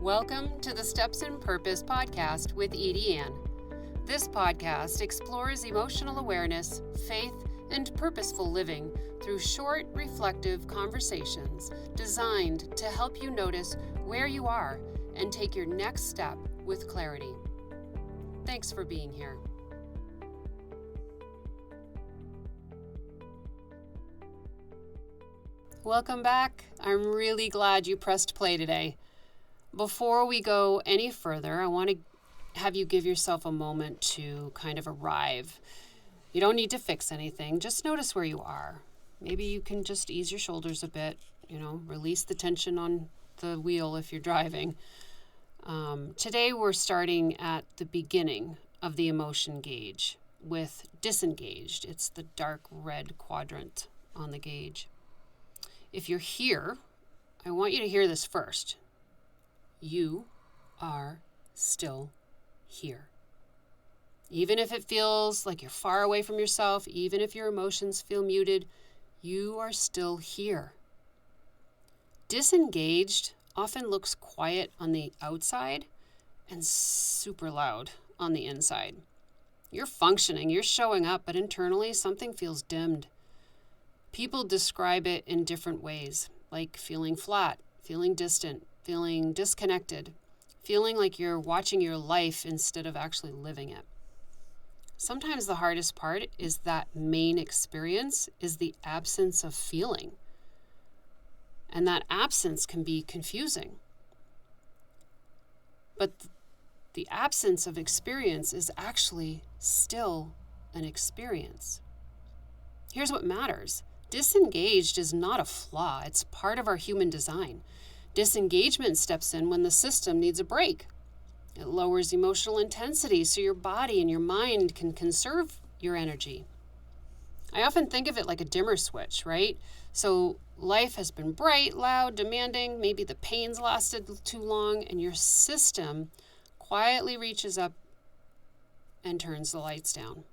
Welcome to the Steps in Purpose podcast with EdieAnne. This podcast explores emotional awareness, faith, and purposeful living through short, reflective conversations designed to help you notice where you are and take your next step with clarity. Thanks for being here. Welcome back. I'm really glad you pressed play today. Before we go any further, I want to have you give yourself a moment to kind of arrive. You don't need to fix anything. Just notice where you are. Maybe you can just ease your shoulders a bit, release the tension on the wheel if you're driving. Today we're starting at the beginning of the emotion gauge with disengaged. It's the dark red quadrant on the gauge. If you're here, I want you to hear this first. You are still here. Even if it feels like you're far away from yourself, even if your emotions feel muted, you are still here. Disengaged often looks quiet on the outside and super loud on the inside. You're functioning, you're showing up, but internally something feels dimmed. People describe it in different ways, like feeling flat, feeling distant, feeling disconnected, feeling like you're watching your life instead of actually living it. Sometimes the hardest part is that main experience is the absence of feeling. And that absence can be confusing. But the absence of experience is actually still an experience. Here's what matters. Disengaged is not a flaw. It's part of our human design. Disengagement steps in when the system needs a break. It lowers emotional intensity so your body and your mind can conserve your energy. I often think of it like a dimmer switch, right? So life has been bright, loud, demanding. Maybe the pain's lasted too long, and your system quietly reaches up and turns the lights down.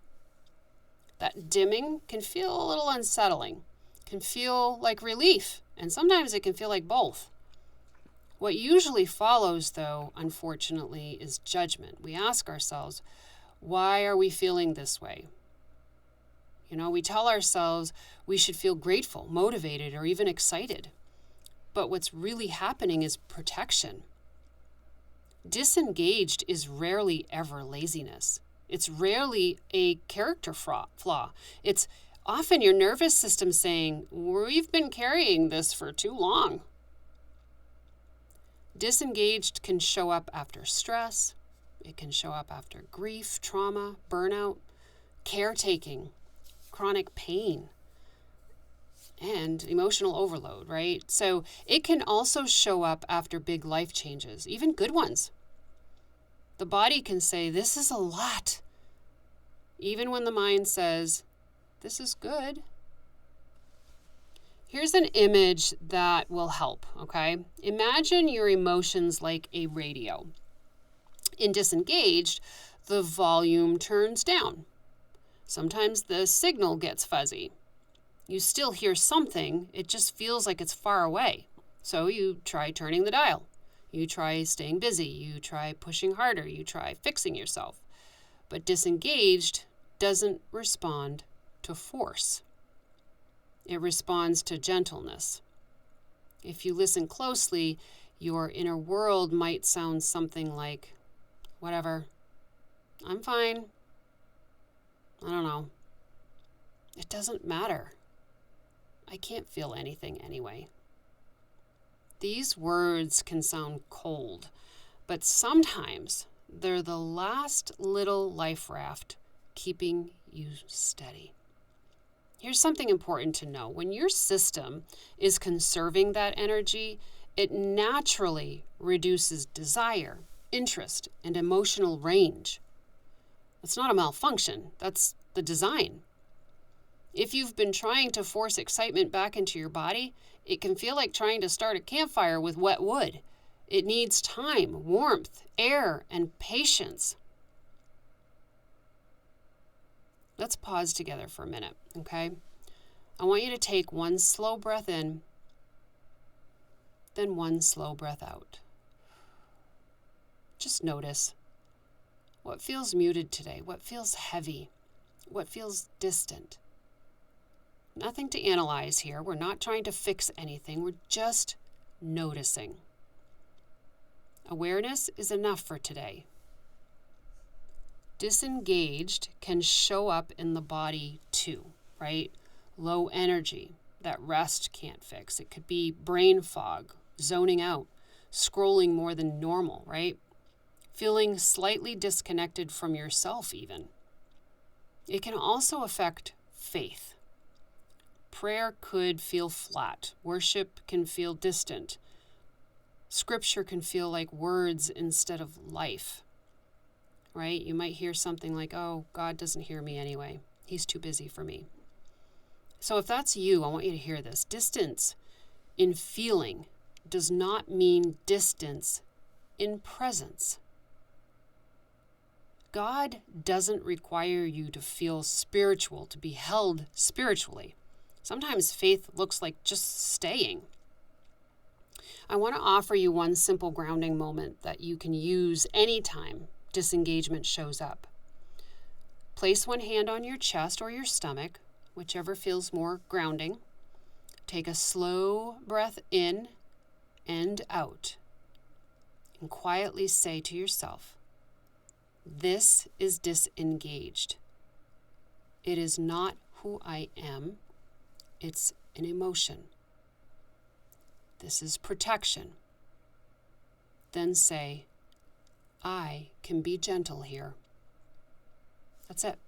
That dimming can feel a little unsettling, can feel like relief, and sometimes it can feel like both. What usually follows, though, unfortunately, is judgment. We ask ourselves, why are we feeling this way? We tell ourselves we should feel grateful, motivated, or even excited. But what's really happening is protection. Disengaged is rarely ever laziness. It's rarely a character flaw. It's often your nervous system saying, we've been carrying this for too long. Disengaged can show up after stress. It can show up after grief, trauma, burnout, caretaking, chronic pain, and emotional overload, right? So it can also show up after big life changes, even good ones. The body can say, this is a lot, even when the mind says, this is good. Here's an image that will help, okay? Imagine your emotions like a radio. In disengaged, the volume turns down. Sometimes the signal gets fuzzy. You still hear something, it just feels like it's far away. So you try turning the dial. You try staying busy. You try pushing harder. You try fixing yourself. But disengaged doesn't respond to force. It responds to gentleness. If you listen closely, your inner world might sound something like, whatever, I'm fine. I don't know. It doesn't matter. I can't feel anything anyway. These words can sound cold, but sometimes they're the last little life raft keeping you steady. Here's something important to know. When your system is conserving that energy, it naturally reduces desire, interest, and emotional range. That's not a malfunction. That's the design. If you've been trying to force excitement back into your body, it can feel like trying to start a campfire with wet wood. It needs time, warmth, air, and patience. Let's pause together for a minute, okay? I want you to take one slow breath in, then one slow breath out. Just notice what feels muted today, what feels heavy, what feels distant. Nothing to analyze here. We're not trying to fix anything. We're just noticing. Awareness is enough for today. Disengaged can show up in the body too, right? Low energy that rest can't fix. It could be brain fog, zoning out, scrolling more than normal, right? Feeling slightly disconnected from yourself even. It can also affect faith. Prayer could feel flat. Worship can feel distant. Scripture can feel like words instead of life, right? You might hear something like, oh, God doesn't hear me anyway. He's too busy for me. So if that's you, I want you to hear this. Distance in feeling does not mean distance in presence. God doesn't require you to feel spiritual, to be held spiritually. Sometimes faith looks like just staying. I want to offer you one simple grounding moment that you can use anytime disengagement shows up. Place one hand on your chest or your stomach, whichever feels more grounding. Take a slow breath in and out, and quietly say to yourself, "This is disengaged. It is not who I am. It's an emotion. This is protection." Then say, "I can be gentle here." That's it.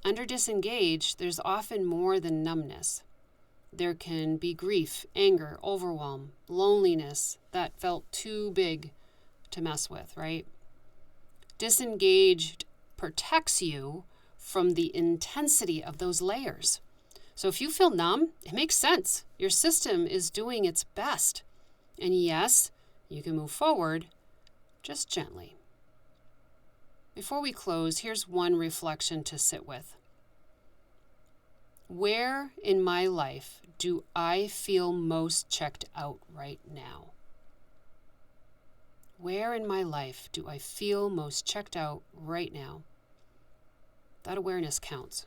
Under disengaged, there's often more than numbness. There can be grief, anger, overwhelm, loneliness that felt too big to mess with, right? Disengaged protects you from the intensity of those layers. So if you feel numb, it makes sense. Your system is doing its best. And yes, you can move forward, just gently. Before we close, here's one reflection to sit with. Where in my life do I feel most checked out right now? Where in my life do I feel most checked out right now? That awareness counts.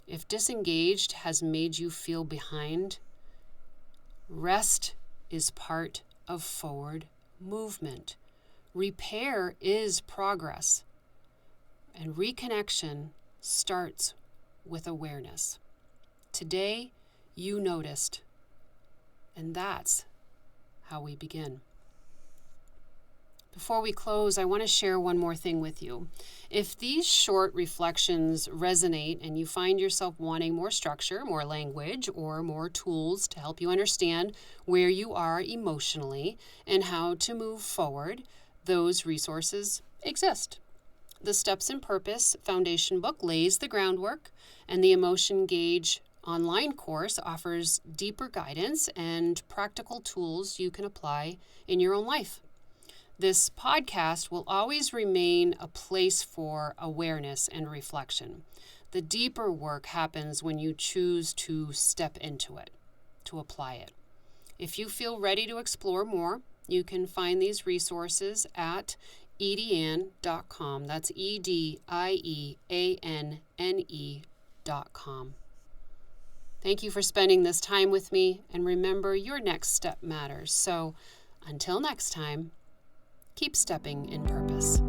If disengaged has made you feel behind, rest is part of forward movement. Repair is progress. And reconnection starts with awareness. Today, you noticed. And that's how we begin. Before we close, I want to share one more thing with you. If these short reflections resonate and you find yourself wanting more structure, more language, or more tools to help you understand where you are emotionally and how to move forward, those resources exist. The Steps in Purpose Foundation book lays the groundwork, and the Emotion Gauge online course offers deeper guidance and practical tools you can apply in your own life. This podcast will always remain a place for awareness and reflection. The deeper work happens when you choose to step into it, to apply it. If you feel ready to explore more, you can find these resources at EdieAnne.com. That's EdieAnne.com. Thank you for spending this time with me, and remember, your next step matters. So until next time, keep stepping in purpose.